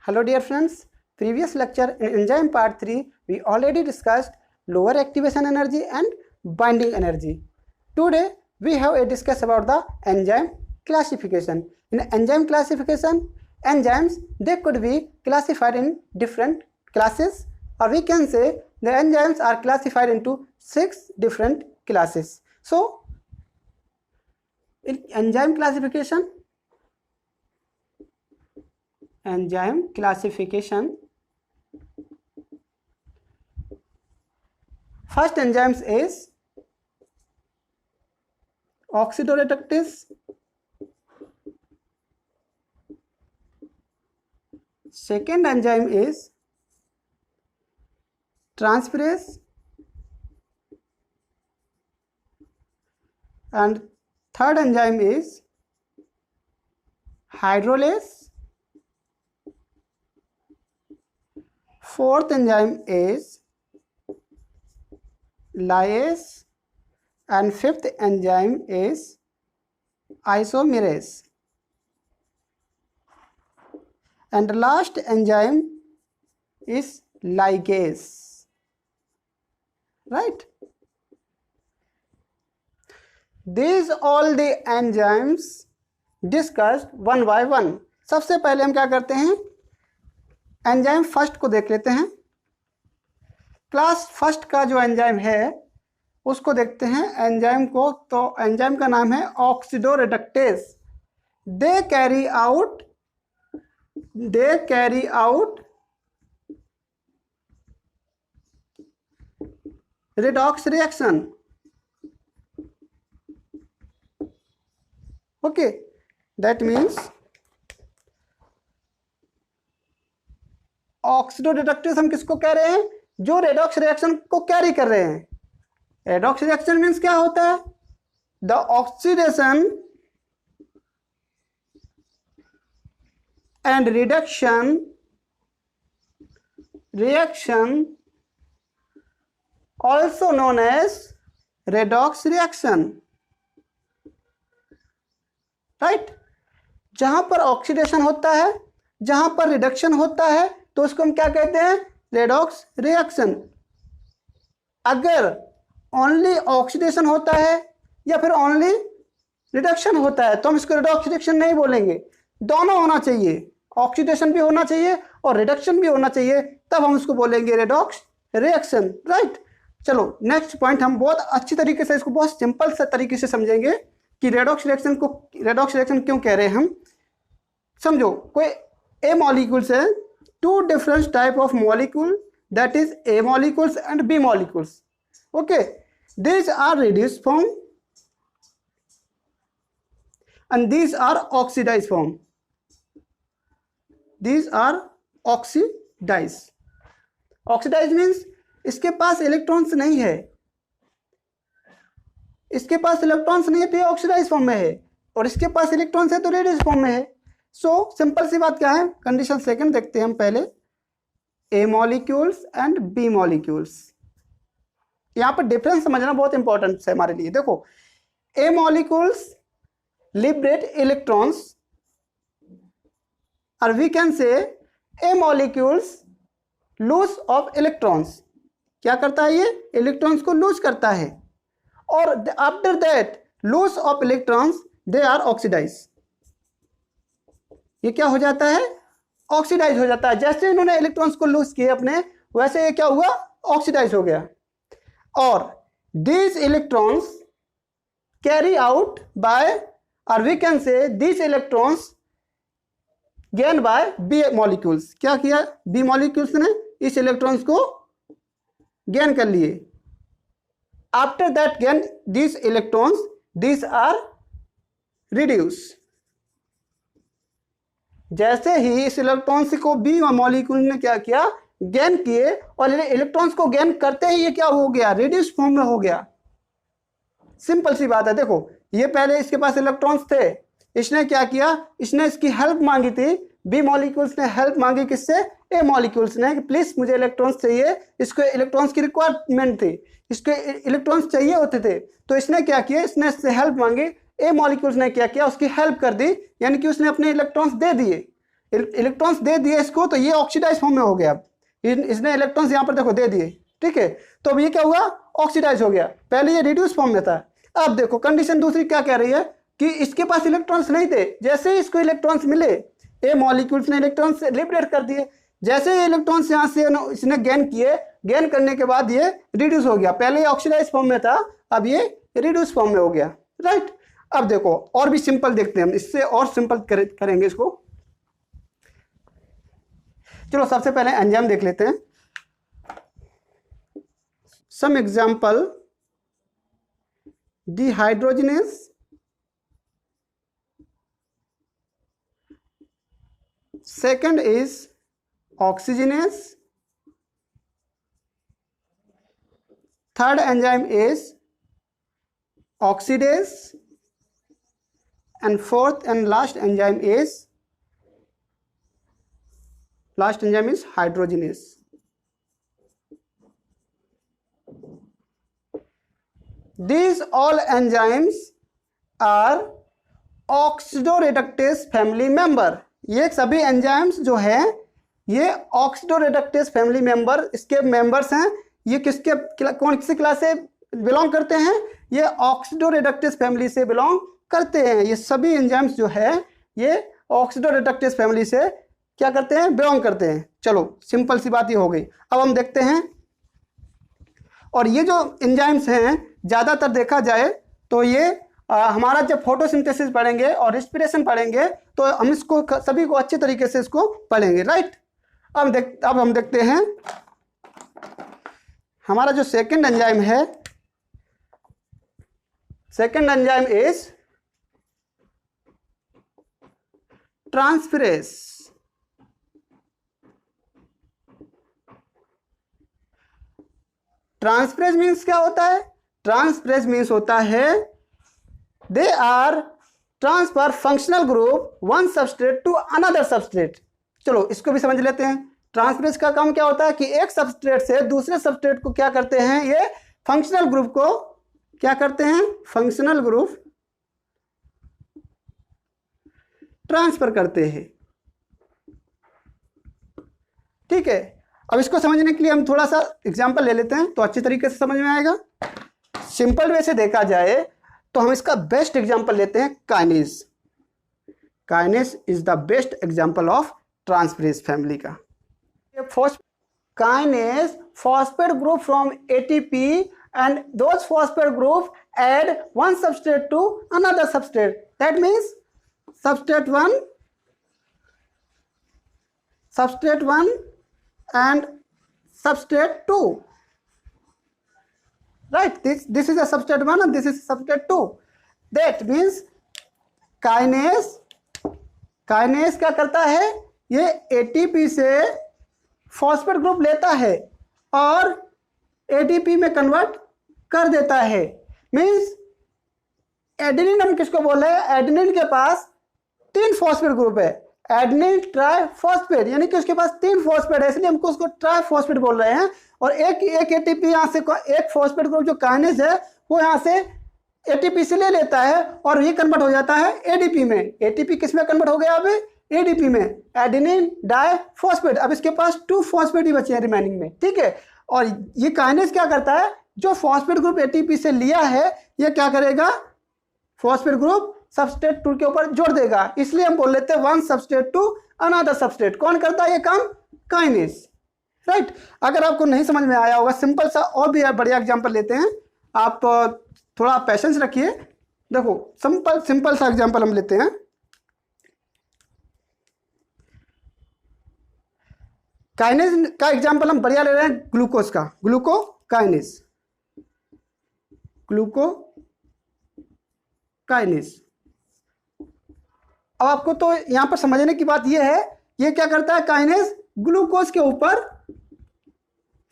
Hello dear friends, previous lecture in enzyme part 3 we already discussed lower activation energy and binding energy. Today we have a discuss about the enzyme classification. In enzyme classification, enzymes they could be classified in different classes, or we can say the enzymes are classified into 6 different classes. So in enzyme classification, first enzymes is oxidoreductase, second enzyme is transferase, and third enzyme is hydrolase, fourth enzyme is lyase, and fifth enzyme is isomerase, and the last enzyme is ligase, right? These all the enzymes discussed one by one. सबसे पहले हम क्या करते हैं, enzyme first को देख लेते हैं। क्लास फर्स्ट का जो एंजाइम है उसको देखते हैं एंजाइम को। तो एंजाइम का नाम है oxidoreductase. They carry out redox reaction. Okay, that means oxidoreductase हम किसको कह रहे हैं, जो रेडॉक्स रिएक्शन को कैरी कर रहे हैं। रेडॉक्स रिएक्शन मीन्स क्या होता है, the oxidation and reduction reaction also known as redox reaction, right? जहां पर ऑक्सीडेशन होता है, जहां पर रिडक्शन होता है, तो उसको हम क्या कहते हैं, रेडॉक्स रिएक्शन। अगर ओनली ऑक्सीडेशन होता है या फिर ओनली रिडक्शन होता है तो हम इसको रेडॉक्स रिएक्शन नहीं बोलेंगे। दोनों होना चाहिए, ऑक्सीडेशन भी होना चाहिए और रिडक्शन भी होना चाहिए, तब हम उसको बोलेंगे रेडॉक्स रिएक्शन, राइट? चलो नेक्स्ट पॉइंट हम बहुत अच्छी तरीके से इसको बहुत सिंपल से तरीके से समझेंगे कि रेडॉक्स रिएक्शन क्यों कह रहे हैं हम। समझो, कोई ए मॉलिक्यूल्स है, two different type of molecule, that is A molecules and B molecules. Okay, these are reduced form and these are oxidized form. These are oxidized. Oxidized means इसके पास electrons नहीं है, इसके पास इलेक्ट्रॉन्स नहीं है तो ये oxidise form में है, और इसके पास इलेक्ट्रॉन्स है तो रेड्यूस फॉर्म में है। सो सिंपल सी बात क्या है, कंडीशन सेकंड देखते हैं हम पहले, ए मॉलिक्यूल्स एंड बी मॉलिक्यूल्स। यहां पर डिफरेंस समझना बहुत इंपॉर्टेंट है हमारे लिए। देखो, ए मॉलिक्यूल्स लिबरेट इलेक्ट्रॉन्स, और we can say A molecules lose off electrons. क्या करता है, ये इलेक्ट्रॉन्स को लूज करता है, और after that lose off electrons they are oxidise. ये क्या हो जाता है, ऑक्सीडाइज हो जाता है। जैसे इन्होंने इलेक्ट्रॉन्स को लूज किए अपने, वैसे ये क्या हुआ, ऑक्सीडाइज हो गया। और these electrons carry out by, or we can say these electrons gain by B molecules। क्या किया, B molecules ने इस इलेक्ट्रॉन्स को गेन कर लिए। After that gain these electrons, these are reduced। जैसे ही इस इलेक्ट्रॉन्स को बी मॉलिक्यूल ने क्या किया, गेन किए, और इलेक्ट्रॉन्स को गेन करते ही ये क्या हो गया, रेड्यूस फॉर्म में हो गया। सिंपल सी बात है। देखो, ये पहले इसके पास इलेक्ट्रॉन्स थे, इसने क्या किया, इसने इसकी हेल्प मांगी थी, बी मॉलिक्यूल्स ने हेल्प मांगी किससे, ए मॉलिक्यूल्स ने, कि प्लीज मुझे इलेक्ट्रॉन्स चाहिए, इसको इलेक्ट्रॉन्स की रिक्वायरमेंट थी, इसके इलेक्ट्रॉन्स चाहिए होते थे, तो इसने क्या किया, इसने इससे हेल्प मांगी, ए मॉलिक्यूल्स ने क्या किया, उसकी हेल्प कर दी, यानी कि उसने अपने इलेक्ट्रॉन्स दे दिए। इलेक्ट्रॉन्स दे दिए इसको, तो ये ऑक्सीडाइज फॉर्म में हो गया। इसने इलेक्ट्रॉन्स यहाँ पर देखो दे दिए, ठीक है, तो अब ये क्या हुआ, ऑक्सीडाइज हो गया। पहले ये रिड्यूस फॉर्म में था। अब देखो कंडीशन दूसरी क्या कह रही है कि इसके पास इलेक्ट्रॉन्स नहीं थे, जैसे ही इसको इलेक्ट्रॉन्स मिले, ए मॉलिक्यूल्स ने इलेक्ट्रॉन्स लिबरेट कर दिए। जैसे ही इलेक्ट्रॉन्स यहाँ से इसने गेन किए, गेन करने के बाद ये रिड्यूस हो गया। पहले ये ऑक्सीडाइज फॉर्म में था, अब ये रिड्यूस फॉर्म में हो गया, राइट। अब देखो और भी सिंपल देखते हैं हम, इससे और सिंपल करेंगे इसको। चलो सबसे पहले एंजाइम देख लेते हैं। Some example, dehydrogenase, second is oxygenase, third enzyme is oxidase, and fourth and last enzyme is hydrogenase. These all enzymes are oxidoreductase family member. ये सभी एंजाइम्स जो है ये ऑक्सीडोरेडक्टेज फैमिली मेंबर, इसके मेंबर्स हैं। ये कौन सी क्लास से बिलोंग करते हैं, ये ऑक्सीडोरेडक्टेज फैमिली से बिलोंग करते हैं। ये सभी एंजाइम्स जो है ये ऑक्सीडोरेडक्टेज फैमिली से क्या करते हैं, बिलोंग करते हैं। चलो सिंपल सी बात ये हो गई। अब हम देखते हैं, और ये जो एंजाइम्स हैं ज़्यादातर देखा जाए तो ये हमारा जब फोटोसिंथेसिस पढ़ेंगे और रेस्पिरेशन पढ़ेंगे तो हम इसको सभी को अच्छे तरीके से इसको पढ़ेंगे, राइट। अब हम देखते हैं हमारा जो सेकंड एंजाइम है, second enzyme is transferase. Transferase means क्या होता है, ट्रांसफेरेज मीन्स होता है they are transfer functional group one substrate to another substrate. चलो इसको भी समझ लेते हैं। ट्रांसफरेज का काम क्या होता है कि एक सबस्ट्रेट से दूसरे सबस्ट्रेट को क्या करते हैं, ये फंक्शनल ग्रुप को क्या करते हैं, फंक्शनल ग्रुप ट्रांसफर करते हैं, ठीक है। अब इसको समझने के लिए हम थोड़ा सा एग्जांपल ले लेते हैं तो अच्छे तरीके से समझ में आएगा। सिंपल वे से देखा जाए तो हम इसका बेस्ट एग्जांपल लेते हैं kinase. Kinase is the best example of transferase family का। Kinase phosphate group from ATP and those phosphate group add one substrate to another substrate. That means substrate 1 and substrate 2. Right, this is a substrate 1 and this is substrate 2. That means kinase क्या करता है, ये ATP से phosphate group लेता है और ATP में convert कर देता है। मीन्स एडेनिन हम किसको बोल रहे हैं, एडेनिन के पास 3 फॉस्फेट ग्रुप है, एडेनिन ट्राइफॉस्फेट, यानी कि उसके पास 3 फॉस्फेट है, इसलिए हमको उसको ट्राइफॉस्फेट बोल रहे हैं। और एक एटीपी यहाँ से, एक फॉस्फेट ग्रुप जो काइनेज है वो यहाँ से एटीपी से ले लेता है और ये कन्वर्ट हो जाता है एडीपी में। एटीपी किस में कन्वर्ट हो गया, अब एडीपी में, एडेनिन डाइफॉस्फेट। अब इसके पास 2 फॉस्फेट ही बचे हैं रिमेनिंग में, ठीक है। और ये काइनेज क्या करता है, जो फॉस्फेट ग्रुप एटीपी से लिया है ये क्या करेगा, फॉस्फेट ग्रुप सबस्ट्रेट 2 के ऊपर जोड़ देगा। इसलिए हम बोल लेते हैं one substrate to another substrate. कौन करता है ये काम, काइनेज, राइट। अगर आपको नहीं समझ में आया होगा, सिंपल सा और भी बढ़िया एग्जांपल लेते हैं, आप थोड़ा पेशेंस रखिए। देखो सिंपल सा एग्जांपल हम लेते हैं। काइनेज का एग्जांपल हम बढ़िया ले रहे हैं, ग्लूकोज का, ग्लूकोकाइनेज। अब आपको तो यहां पर समझने की बात यह है, ये क्या करता है, काइनेज ग्लूकोज के ऊपर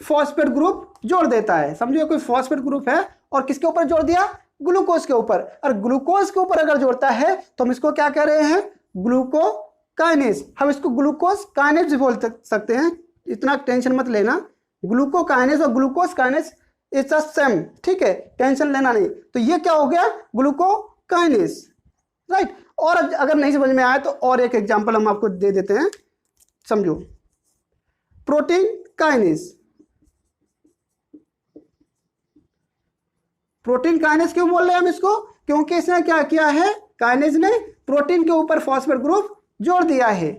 फॉस्फेट ग्रुप जोड़ देता है। समझिए कोई फॉस्फेट ग्रुप है और किसके ऊपर जोड़ दिया, ग्लूकोज के ऊपर। और ग्लूकोज के ऊपर अगर जोड़ता है तो हम इसको क्या कह रहे हैं, ग्लूकोकाइनेज। हम इसको ग्लूकोज काइनेज भी बोल सकते हैं, इतना टेंशन मत लेना। ग्लूकोकाइनेज और glucose kinase it's the same, ठीक है, टेंशन लेना नहीं। तो ये क्या हो गया, ग्लूकोकाइनेज, राइट। और अगर नहीं समझ में आए तो और एक एग्जांपल हम आपको दे देते हैं, समझो। प्रोटीन काइनेज, प्रोटीन काइनेज क्यों बोल रहे हैं हम इसको? क्योंकि इसने क्या किया है, काइनेज ने प्रोटीन के ऊपर फॉस्फेट ग्रुप जोड़ दिया है।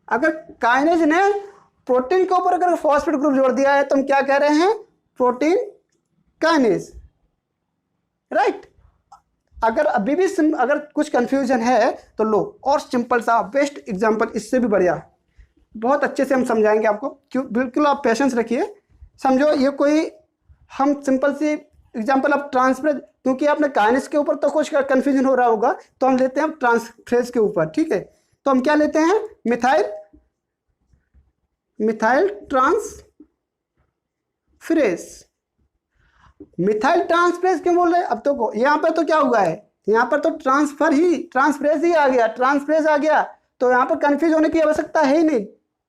अगर काइनेज ने प्रोटीन के ऊपर अगर फॉस्फेट ग्रुप जोड़ दिया है तो हम क्या कह रहे हैं, प्रोटीन काइनेज, राइट। अगर अभी भी अगर कुछ कंफ्यूजन है तो लो, और सिंपल सा बेस्ट एग्जांपल इससे भी बढ़िया, बहुत अच्छे से हम समझाएंगे आपको, क्यों, बिल्कुल आप पेशेंस रखिए। समझो ये कोई हम सिंपल सी एग्जांपल, अब ट्रांसफरेज, क्योंकि आपने काइनेज के ऊपर तो कुछ कंफ्यूजन हो रहा होगा, तो हम लेते हैं ट्रांसफरेज के ऊपर, ठीक है। तो हम क्या लेते हैं, मिथाइल ट्रांसफरेज। मिथाइल ट्रांसफरेज क्यों बोल रहे हैं? अब तो यहाँ पर तो क्या हुआ है, यहाँ पर तो ट्रांसफरेज ही आ गया, ट्रांसफरेज आ गया, तो यहाँ पर कंफ्यूज होने की आवश्यकता है ही नहीं,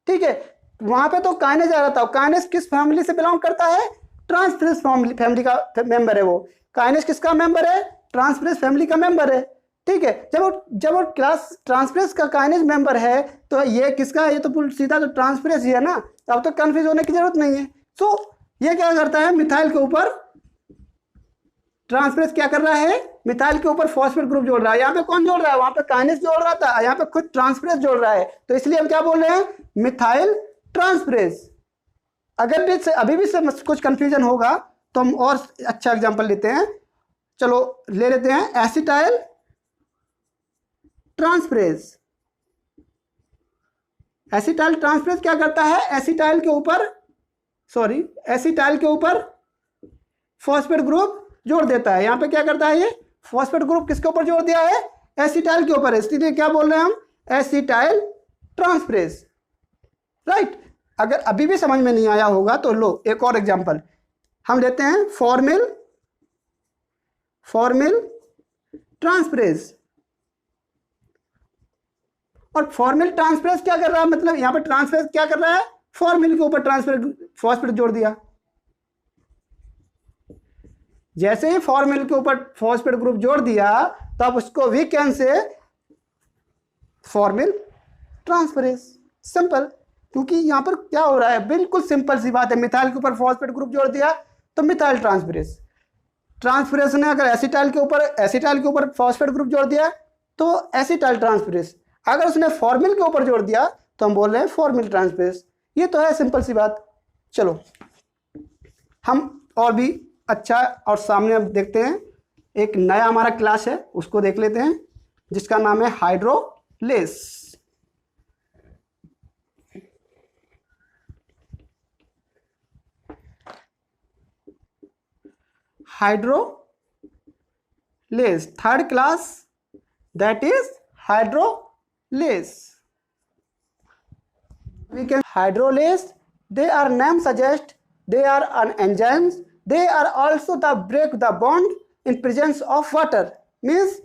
ठीक है। वहां पे तो काइनेज आ रहा था, काइनेज किस फैमिली से बिलोंग करता है, ट्रांसफरेज फैमिली का मेंबर है वो। काइनेज किसका मेंबर है, ट्रांसफरेज फैमिली का मेंबर है, ठीक है। जब वो क्लास ट्रांसफरेज का काइनेज मेंबर है तो ये किसका है, ये तो सीधा तो ट्रांसफरेज ही है ना, अब तो कंफ्यूज होने की जरूरत नहीं है। सो ये क्या करता है, मिथाइल के ऊपर ट्रांसफरेज क्या कर रहा है, मिथाइल के ऊपर फॉस्फेट ग्रुप जोड़ रहा है। यहाँ पे कौन जोड़ रहा है, वहां पे काइनेज जोड़ रहा था, यहाँ पे खुद ट्रांसफरेज जोड़ रहा है, तो इसलिए हम क्या बोल रहे हैं, मिथाइल ट्रांसफरेज। अगर भी अभी भी कुछ कंफ्यूजन होगा तो हम और अच्छा एग्जांपल लेते हैं, चलो ले लेते हैं एसिटाइल ट्रांसफरेज। एसिटाइल ट्रांसफरेज क्या करता है, एसिटाइल के ऊपर फॉस्फेट ग्रुप जोड़ देता है। यहां पे क्या करता है, ये फॉस्फेट ग्रुप किसके ऊपर जोड़ दिया है, एसिटाइल के ऊपर, इसलिए क्या बोल रहे हैं हम, एसिटाइल ट्रांसफरेज, राइट। अगर अभी भी समझ में नहीं आया होगा तो लो एक और एग्जांपल हम लेते हैं, फॉर्मिल ट्रांसफरेज। और फॉर्मिल ट्रांसफरेज क्या कर रहा है, मतलब यहां पर ट्रांसफरेज क्या कर रहा है, फॉर्मिल के ऊपर फॉस्फेट जोड़ दिया। जैसे ही फॉर्मिल के ऊपर फॉस्फेट ग्रुप जोड़ दिया तो आप उसको we can say formyl transferase, simple. क्योंकि यहां पर क्या हो रहा है, बिल्कुल सिंपल सी बात है, मिथाइल के ऊपर फॉस्फेट ग्रुप जोड़ दिया तो मिथाइल ट्रांसफरेज। ट्रांसफरेज ने अगर एसिटाइल के ऊपर फॉस्फेट ग्रुप जोड़ दिया तो एसिटाइल ट्रांसफरेज। अगर उसने फॉर्मिल के ऊपर जोड़ दिया तो हम बोल रहे हैं फॉर्मिल ट्रांसफरेज। ये तो है सिंपल सी बात। चलो हम और भी अच्छा और सामने अब देखते हैं, एक नया हमारा क्लास है उसको देख लेते हैं, जिसका नाम है hydrolase. Hydrolase, third class, that is hydrolase. We can hydrolase, they are name suggest they are an enzymes, they are also the break the bond in presence of water, means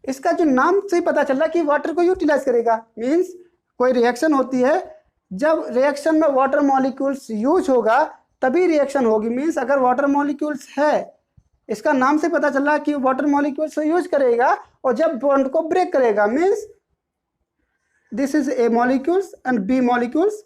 इसका जो नाम से ही पता चल रहा है कि वाटर को यूटिलाइज करेगा। मीन्स कोई रिएक्शन होती है, जब रिएक्शन में वाटर मॉलिक्यूल्स यूज होगा तभी रिएक्शन होगी। मीन्स अगर वाटर मॉलिक्यूल्स है, इसका नाम से पता चल रहा है कि वाटर मॉलिक्यूल्स को यूज करेगा और जब बॉन्ड को ब्रेक करेगा, means this is A molecules and B molecules.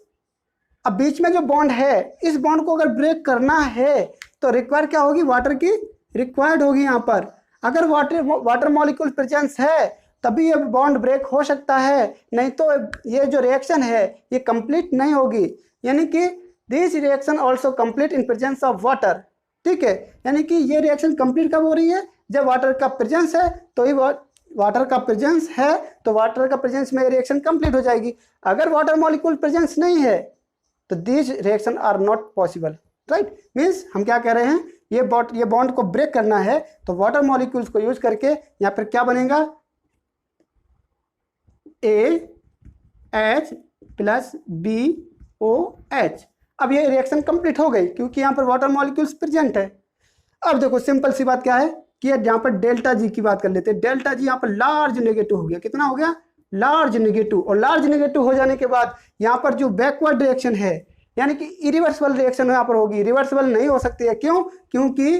अब बीच में जो बॉन्ड है, इस बॉन्ड को अगर ब्रेक करना है तो रिक्वायर क्या होगी, वाटर की रिक्वायर्ड होगी। यहाँ पर अगर वाटर मॉलिक्यूल प्रेजेंस है तभी ये बॉन्ड ब्रेक हो सकता है, नहीं तो ये जो रिएक्शन है ये कंप्लीट नहीं होगी। यानी कि this reaction also complete in presence of water, ठीक है। यानी कि ये रिएक्शन कंप्लीट कब हो रही है, जब वाटर का प्रेजेंस है, तो ही वाटर का प्रेजेंस है तो वाटर का प्रेजेंस में रिएक्शन कंप्लीट हो जाएगी। अगर वाटर मॉलिक्यूल प्रेजेंस नहीं है तो this reaction are not possible, right. Means हम क्या कह रहे हैं, ये बॉन्ड को ब्रेक करना है तो वाटर मॉलिक्यूल्स को यूज करके यहाँ पर क्या बनेगा, AH + BOH। अब ये रिएक्शन कंप्लीट हो गई क्योंकि यहाँ पर वाटर मॉलिक्यूल्स प्रेजेंट है। अब देखो सिंपल सी बात क्या है कि यहाँ पर डेल्टा जी की बात कर लेते हैं। डेल्टा जी यहाँ पर लार्ज नेगेटिव हो गया, कितना हो गया, लार्ज नेगेटिव। और लार्ज नेगेटिव हो जाने के बाद यहाँ पर जो बैकवर्ड रिएक्शन है, यानी कि इरिवर्सिबल रिएक्शन यहाँ पर होगी, रिवर्सिबल नहीं हो सकती है। क्यों, क्योंकि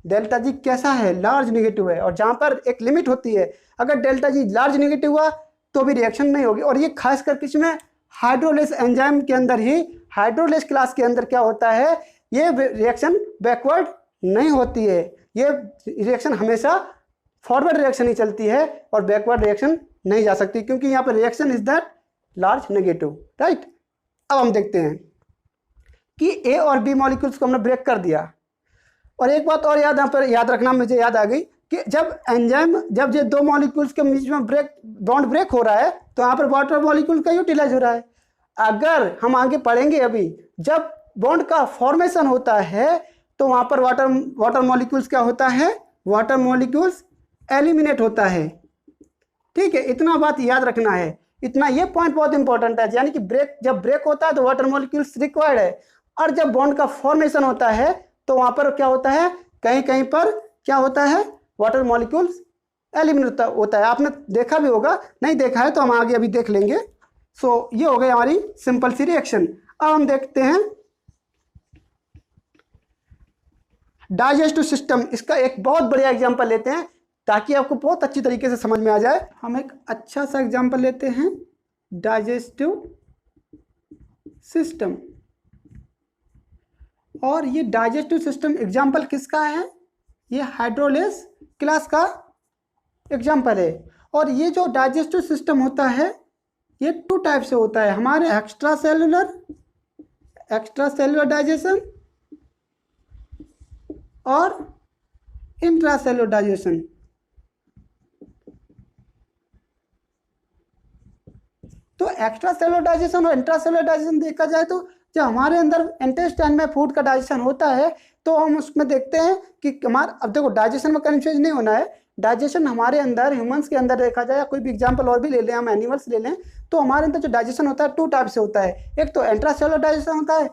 डेल्टा जी कैसा है, लार्ज नेगेटिव है, और जहाँ पर एक लिमिट होती है, अगर डेल्टा जी लार्ज नेगेटिव हुआ तो भी रिएक्शन नहीं होगी। और ये खासकर किसमें, हाइड्रोलेस एंजाइम के अंदर ही, हाइड्रोलेस क्लास के अंदर क्या होता है, ये रिएक्शन बैकवर्ड नहीं होती है, ये रिएक्शन हमेशा फॉरवर्ड रिएक्शन ही चलती है और बैकवर्ड रिएक्शन नहीं जा सकती, क्योंकि यहाँ पर reaction is that large negative, right. अब हम देखते हैं कि ए और बी मॉलिक्यूल्स को हमने ब्रेक कर दिया। और एक बात और यहाँ पर याद रखना, मुझे याद आ गई कि जब ये दो मॉलिक्यूल्स के बीच में बॉन्ड ब्रेक हो रहा है तो यहाँ पर वाटर मॉलिक्यूल का यूटिलाइज हो रहा है। अगर हम आगे पढ़ेंगे अभी, जब बॉन्ड का फॉर्मेशन होता है तो वहाँ पर वाटर मॉलिक्यूल्स क्या होता है, वाटर मॉलिक्यूल्स एलिमिनेट होता है, ठीक है। इतना बात याद रखना है, इतना ये पॉइंट बहुत इंपॉर्टेंट है, यानी कि जब ब्रेक होता है तो वाटर मॉलिक्यूल्स रिक्वायर्ड है, और जब बॉन्ड का फॉर्मेशन होता है तो वहाँ पर क्या होता है, कहीं कहीं पर क्या होता है, वाटर मॉलिक्यूल्स एलिमिनेट होता है। आपने देखा भी होगा, नहीं देखा है तो हम आगे अभी देख लेंगे। सो ये हो गई हमारी सिंपल सी रिएक्शन। अब हम देखते हैं डाइजेस्टिव सिस्टम, इसका एक बहुत बढ़िया एग्जांपल लेते हैं ताकि आपको बहुत अच्छी तरीके से समझ में आ जाए। हम एक अच्छा सा एग्जांपल लेते हैं, डाइजेस्टिव सिस्टम। और ये डाइजेस्टिव सिस्टम एग्जांपल किसका है, ये हाइड्रोलेस क्लास का एग्जांपल है। और ये जो डाइजेस्टिव सिस्टम होता है ये 2 टाइप से होता है, हमारे एक्स्ट्रा सेलुलर डाइजेशन और इंट्रासेलुलर डाइजेशन। तो एक्स्ट्रा सेलुलर डाइजेशन और इंट्रासेलुलर डाइजेशन देखा जाए तो जब हमारे अंदर इंटेस्टाइन में फूड का डाइजेशन होता है तो हम उसमें देखते हैं कि हमारा, अब देखो डाइजेशन में कंफ्यूज नहीं होना है, डाइजेशन हमारे अंदर, ह्यूमंस के अंदर देखा जाए, कोई भी एग्जांपल और भी ले लें, हम एनिमल्स ले लें, तो हमारे अंदर जो डाइजेशन होता है 2 टाइप से होता है, एक तो इंट्रासेलुलर डाइजेशन होता है,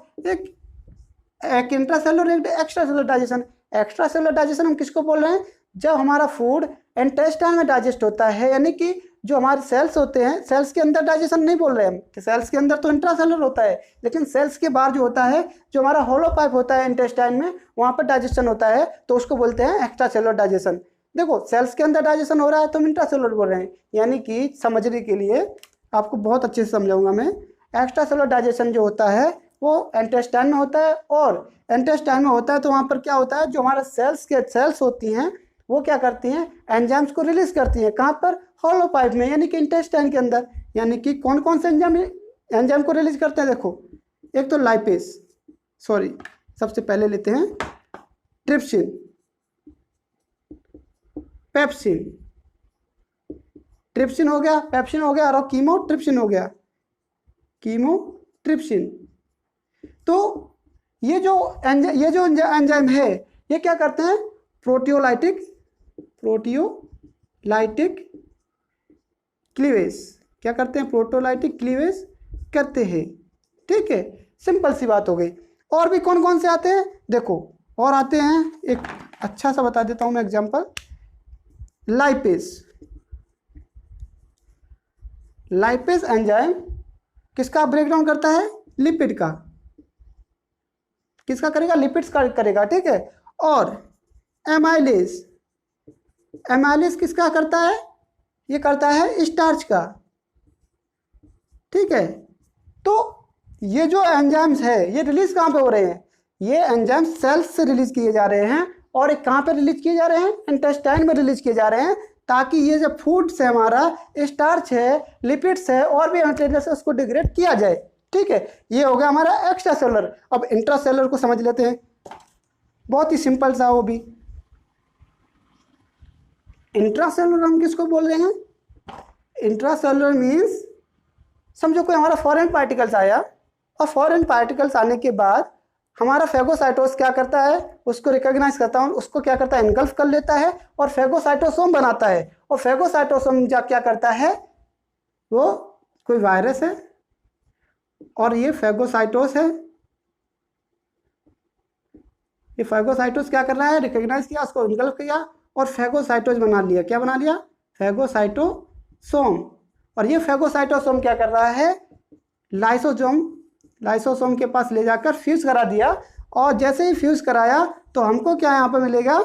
एक इंट्रासेलुलर, एक एक्स्ट्रासेलुलर डाइजेशन। एक्स्ट्रासेलुलर डाइजेशन हम किसको बोल रहे हैं, जब हमारा फूड इंटेस्टाइन में डाइजेस्ट होता है, यानी कि जो हमारे सेल्स होते हैं, सेल्स के अंदर डाइजेशन नहीं बोल रहे हैं हम, कि सेल्स के अंदर तो इंट्रासेलुलर होता है, लेकिन सेल्स के बाहर जो होता है, जो हमारा होलो पाइप होता है इंटेस्टाइन में, वहाँ पर डाइजेशन होता है, तो उसको बोलते हैं एक्स्ट्रासेलुलर डाइजेशन। देखो सेल्स के अंदर डाइजेशन हो रहा है तो हम इंट्रासेलुलर बोल रहे हैं, यानी कि समझने के लिए आपको बहुत अच्छे से समझाऊंगा मैं। एक्स्ट्रासेलुलर डाइजेशन जो होता है वो इंटेस्टाइन में होता है, और इंटेस्टाइन में होता है तो वहाँ पर क्या होता है, जो हमारा सेल्स होती हैं वो क्या करती हैं, एंजाइम्स को रिलीज करती हैं, कहाँ पर, होलो पाइप में, यानी कि इंटेस्टाइन के अंदर। यानी कि कौन कौन से एंजाइम को रिलीज करते हैं, देखो एक तो लाइपेज, सबसे पहले लेते हैं ट्रिप्सिन, पेप्सिन, ट्रिप्सिन हो गया, पेप्सिन हो गया, और कीमोट्रिप्सिन हो गया, कीमोट्रिप्सिन। तो ये जो एंजाइम है ये क्या करते हैं, प्रोटियोलाइटिक क्लीवेज, क्या करते हैं, प्रोटियोलाइटिक क्लीवेज करते हैं, ठीक है। सिंपल सी बात हो गई। और भी कौन कौन से आते हैं, देखो और आते हैं, एक अच्छा सा बता देता हूं मैं एग्जांपल, लाइपेज एंजाइम किसका ब्रेकडाउन करता है, लिपिड का, किसका करेगा, लिपिड्स का करेगा, ठीक है। और एमाइलेज किसका करता है, ये करता है स्टार्च का, ठीक है। तो ये जो एंजाइम्स है ये रिलीज कहाँ पे हो रहे हैं, ये एंजाइम्स सेल्स से रिलीज किए जा रहे हैं, और कहाँ पे रिलीज किए जा रहे हैं, इंटेस्टाइन में रिलीज किए जा रहे हैं, ताकि ये जो फूड से हमारा स्टार्च है, लिपिड्स है, और भी मटेरियल से उसको डिग्रेड किया जाए, ठीक है। ये हो गया हमारा एक्स्ट्रा सेलुलर। अब इंट्रासेलुलर को समझ लेते हैं, बहुत ही सिंपल सा, वो भी इंट्रासेलुलर हम किसको बोल रहे हैं, इंट्रासेलुलर मीन्स समझो कोई हमारा फॉरेन पार्टिकल्स आया, और फॉरेन पार्टिकल्स आने के बाद हमारा फेगोसाइटोस क्या करता है, उसको रिकॉग्नाइज करता है, उसको क्या करता है, एनगल्फ कर लेता है और फेगोसाइटोसोम बनाता है। और फेगोसाइटोसोम क्या करता है, वो कोई वायरस है और ये फेगोसाइटोस है, ये फेगोसाइटोस क्या कर रहा है, रिकॉग्नाइज किया, उसको एनगल्फ किया और फेगोसाइटोस बना लिया। क्या बना लिया, फेगोसाइटोसोम। और ये फेगोसाइटोसोम क्या कर रहा है, लाइसोसोम के पास ले जाकर फ्यूज करा दिया, और जैसे ही फ्यूज कराया तो हमको क्या यहाँ पर मिलेगा,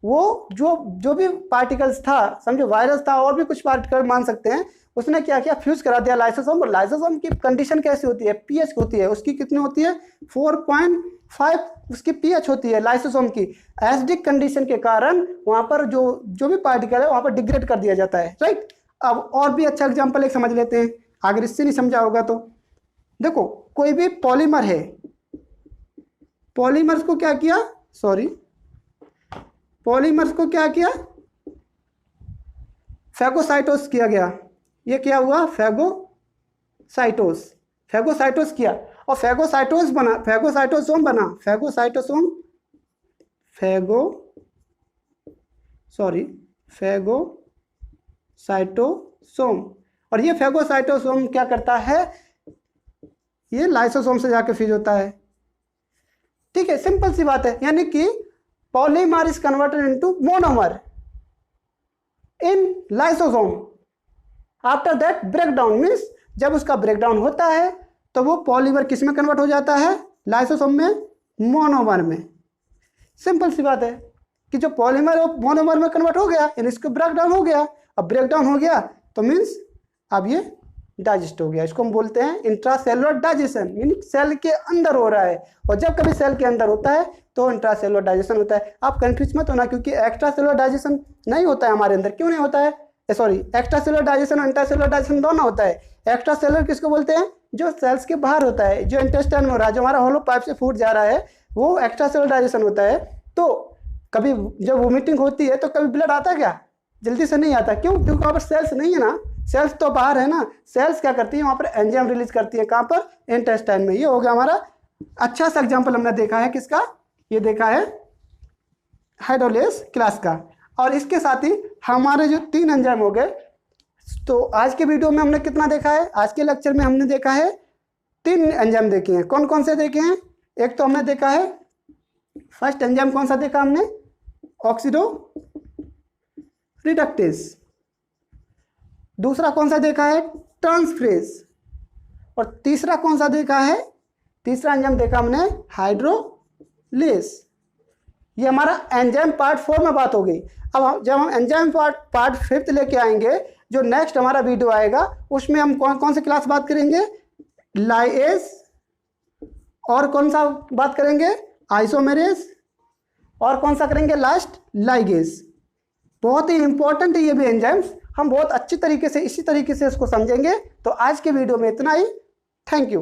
वो जो भी पार्टिकल्स था, समझो वायरस था और भी कुछ पार्टिकल मान सकते हैं, उसने क्या किया, फ्यूज करा दिया लाइसोसोम। और लाइसोसोम की कंडीशन कैसी होती है, पीएच होती है उसकी, कितनी होती है 4.5 उसकी पीएच होती है लाइसोसोम की। एसिडिक कंडीशन के कारण वहाँ पर जो भी पार्टिकल है वहाँ पर डिग्रेड कर दिया जाता है, राइट। अब और भी अच्छा एग्जाम्पल एक समझ लेते हैं, अगर इससे नहीं समझा होगा तो देखो, कोई भी पॉलीमर है, पॉलीमर्स को क्या किया, पॉलीमर्स को क्या किया, फैगोसाइटोस किया गया। ये क्या हुआ, फैगोसाइटोस किया, और फैगोसाइटोसोम बना, फैगोसाइटोसोम। और ये फैगोसाइटोसोम क्या करता है, ये लाइसोसोम से जाके फ्यूज होता है, ठीक है, सिंपल सी बात है। यानी कि polymer is converted into monomer in lysosome after that breakdown, means जब उसका ब्रेकडाउन होता है तो वो पॉलीमर किस में कन्वर्ट हो जाता है, लाइसोसोम में, मोनोमर में। सिंपल सी बात है कि जो पॉलीमर वो मोनोमर में कन्वर्ट हो गया, यानी इसको ब्रेकडाउन हो गया। अब ब्रेकडाउन हो गया तो मीन्स अब ये डाइजेस्ट हो गया। इसको हम बोलते हैं इंट्रासेलुलर डाइजेशन, यानी सेल के अंदर हो रहा है। और जब कभी सेल के अंदर होता है तो इंट्रासेलुलर डाइजेशन होता है। आप कंफ्यूज मत होना, क्योंकि एक्स्ट्रा सेलुलर डाइजेशन नहीं होता है हमारे अंदर। क्यों नहीं होता है, सॉरी, एक्स्ट्रा सेलुलर डाइजेशन और इंट्रासेलुलर डाइजेशन दोनों होता है। एक्स्ट्रा सेलुलर किसको बोलते हैं, जो सेल्स के बाहर होता है, जो इंटेस्टाइन में हो रहा है, जो हमारा होलो पाइप से फूड जा रहा है, वो एक्स्ट्रा सेलुलर डाइजेशन होता है। तो कभी जब वोमिटिंग होती है तो कभी ब्लड आता है क्या, जल्दी से नहीं आता। क्यों, क्योंकि वहाँ पर सेल्स नहीं है ना, सेल्स तो बाहर है ना। सेल्स क्या करती है, वहाँ पर एंजाइम रिलीज करती है, कहाँ पर, इंटेस्टाइन में। ये हो गया हमारा अच्छा सा एग्जाम्पल हमने देखा है, किसका, ये देखा है हाइड्रोलेस क्लास का। और इसके साथ ही हमारे जो 3 एंजाइम हो गए। तो आज के वीडियो में हमने कितना देखा है, आज के लेक्चर में हमने देखा है 3 एंजाइम देखे हैं। कौन कौन से देखे हैं, एक तो हमने देखा है, फर्स्ट एंजाइम कौन सा देखा हमने, ऑक्सीडो रिडक्टेस। दूसरा कौन सा देखा है, ट्रांसफ्रेज। और तीसरा कौन सा देखा है, तीसरा एंजाइम देखा हमने हाइड्रोलेस। ये हमारा एंजाइम पार्ट 4 में बात हो गई। अब जब हम एंजाइम पार्ट 5 लेके आएंगे, जो नेक्स्ट हमारा वीडियो आएगा, उसमें हम कौन कौन सी क्लास बात करेंगे, लाइएज, और कौन सा बात करेंगे, आइसोमेरेज, और कौन सा करेंगे लास्ट, लाइगेज। बहुत ही इंपॉर्टेंट है ये भी एंजाइम्स, हम बहुत अच्छी तरीके से इसी तरीके से इसको समझेंगे। तो आज के वीडियो में इतना ही, थैंक यू।